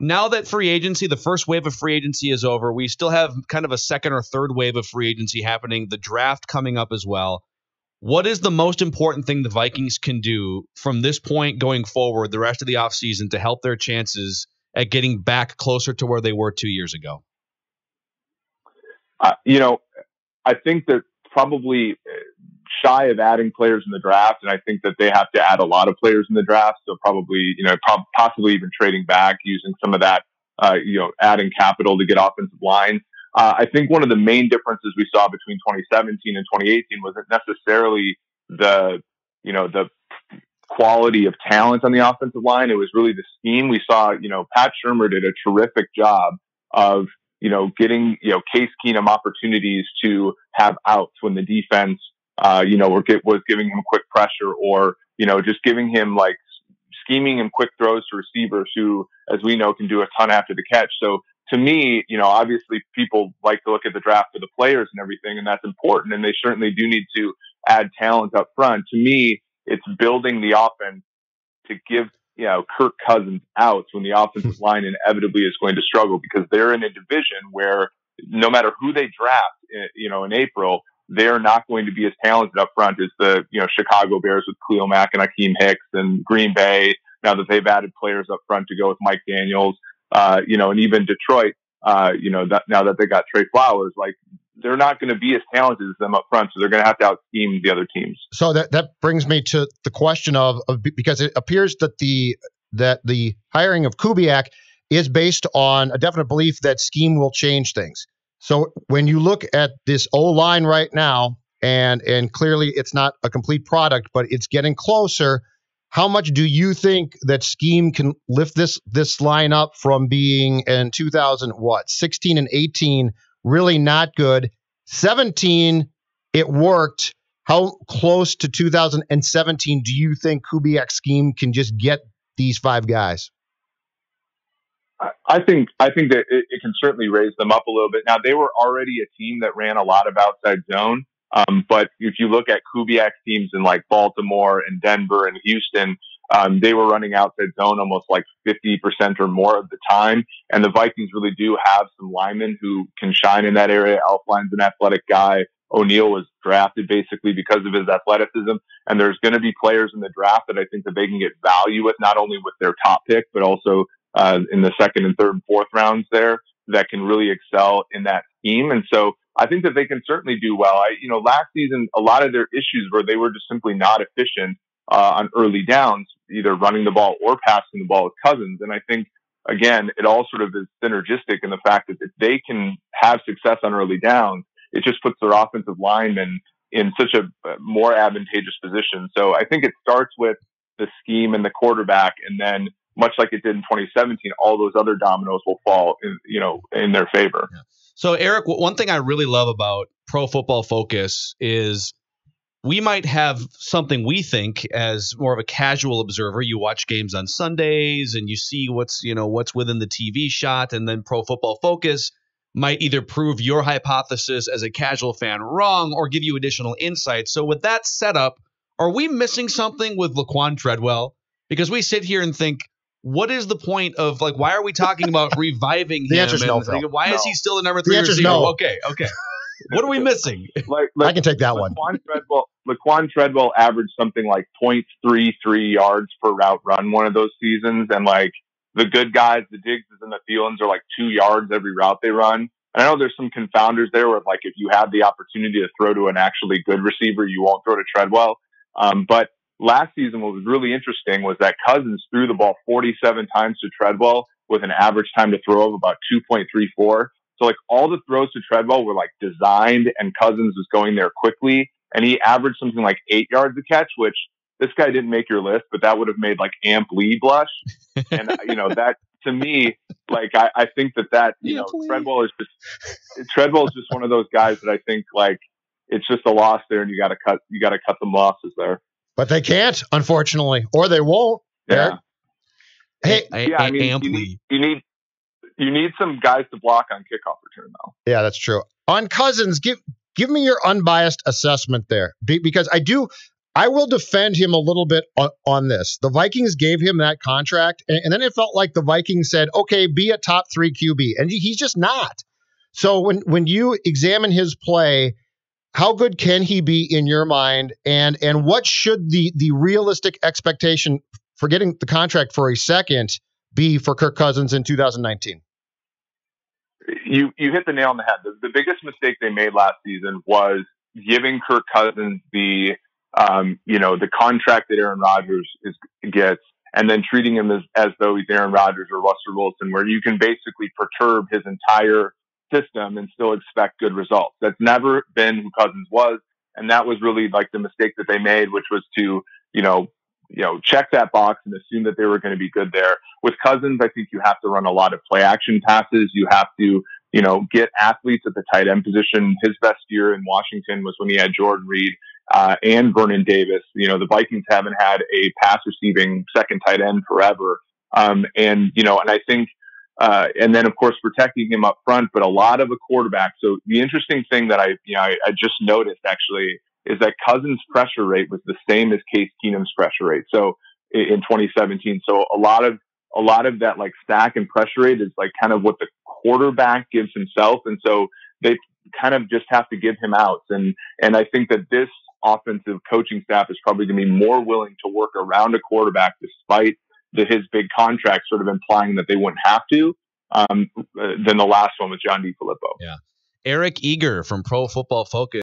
Now that free agency, the first wave of free agency is over, we still have kind of a second or third wave of free agency happening, the draft coming up as well. What is the most important thing the Vikings can do from this point going forward, the rest of the offseason, to help their chances at getting back closer to where they were 2 years ago? I think that probably shy of adding players in the draft, and I think that they have to add a lot of players in the draft. So probably, possibly even trading back, using some of that, adding capital to get offensive line. I think one of the main differences we saw between 2017 and 2018 wasn't necessarily the quality of talent on the offensive line. It was really the scheme. We saw, Pat Shurmur did a terrific job of, getting, Case Keenum opportunities to have outs when the defense, was giving him quick pressure, or, just giving him scheming him quick throws to receivers who, as we know, can do a ton after the catch. So to me, obviously people like to look at the draft for the players and everything, and that's important. And they certainly do need to add talent up front. To me, it's building the offense to give, Kirk Cousins outs when the offensive line inevitably is going to struggle, because they're in a division where no matter who they draft, in April, they're not going to be as talented up front as the, Chicago Bears with Khalil Mack and Akeem Hicks, and Green Bay, now that they've added players up front to go with Mike Daniels, and even Detroit, now that they got Trey Flowers, they're not going to be as talented as them up front, so they're going to have to out-scheme the other teams. So that brings me to the question of because it appears that the hiring of Kubiak is based on a definite belief that scheme will change things. So when you look at this O-line right now, and clearly it's not a complete product, but it's getting closer, how much do you think that scheme can lift this line up from being in 16 and 18 really not good? 17, it worked. How close to 2017 do you think Kubiak's scheme can just get these 5 guys? I think that it can certainly raise them up a little bit. Now, they were already a team that ran a lot of outside zone. But if you look at Kubiak's teams in Baltimore and Denver and Houston, they were running outside zone almost 50% or more of the time. And the Vikings really do have some linemen who can shine in that area. Elflein's an athletic guy. O'Neal was drafted basically because of his athleticism. And there's going to be players in the draft that I think that they can get value with, not only with their top pick, but also in the second and third and fourth rounds there, that can really excel in that scheme. And so I think that they can certainly do well. Last season, a lot of their issues were they were just simply not efficient on early downs, either running the ball or passing the ball with Cousins. And I think, again, it all sort of is synergistic in the fact that if they can have success on early downs, it just puts their offensive linemen in such a more advantageous position. So I think it starts with the scheme and the quarterback, and then much like it did in 2017, all those other dominoes will fall in their favor. Yeah. So, Eric, one thing I really love about Pro Football Focus is we might have something we think as more of a casual observer. You watch games on Sundays and you see what's within the TV shot, and then Pro Football Focus might either prove your hypothesis as a casual fan wrong or give you additional insight. So with that setup, are we missing something with Laquan Treadwell? Because we sit here and think, what is the point of why are we talking about reviving him? The answer's no, Phil. Why is he still the number 3 the answer's receiver? No. Okay. What are we missing? I can take that one. Laquan Treadwell averaged something like 0.33 yards per route run one of those seasons, and the good guys, the Diggses and the Thielens, are 2 yards every route they run. And I know there's some confounders there where if you have the opportunity to throw to an actually good receiver, you won't throw to Treadwell. But last season, what was really interesting was that Cousins threw the ball 47 times to Treadwell with an average time to throw of about 2.34. So all the throws to Treadwell were designed, and Cousins was going there quickly, and he averaged something like 8 yards a catch, which this guy didn't make your list, but that would have made Amp Lee blush. And that to me, I think that Treadwell is just one of those guys that I think it's just a loss there, and you got to cut some losses there. But they can't, unfortunately, or they won't. Yeah. Hey, you need some guys to block on kickoff return, though. Yeah, that's true. On Cousins, give me your unbiased assessment there, because I will defend him a little bit on this. The Vikings gave him that contract, and then it felt like the Vikings said, okay, be a top 3 QB. And he's just not. So when you examine his play, how good can he be in your mind? And what should the realistic expectation for getting the contract for a second be for Kirk Cousins in 2019? You hit the nail on the head. The biggest mistake they made last season was giving Kirk Cousins the contract that Aaron Rodgers gets, and then treating him as though he's Aaron Rodgers or Russell Wilson, where you can basically perturb his entire system and still expect good results. That's never been who Cousins was, and that was really like the mistake that they made, which was to check that box and assume that they were going to be good there. With Cousins, I think you have to run a lot of play action passes. You have to get athletes at the tight end position. His best year in Washington was when he had Jordan Reed and Vernon Davis. The Vikings haven't had a pass receiving second tight end forever. And I think, and then of course protecting him up front, but a lot of a quarterback. So the interesting thing that I just noticed actually is that Cousins' pressure rate was the same as Case Keenum's pressure rate. So in 2017, so a lot of that like stack and pressure rate is like kind of what the quarterback gives himself. And so they kind of just have to give him outs. And I think that this offensive coaching staff is probably going to be more willing to work around a quarterback despite his big contract sort of implying that they wouldn't have to, than the last one with John DeFilippo. Yeah. Eric Eager from Pro Football Focus.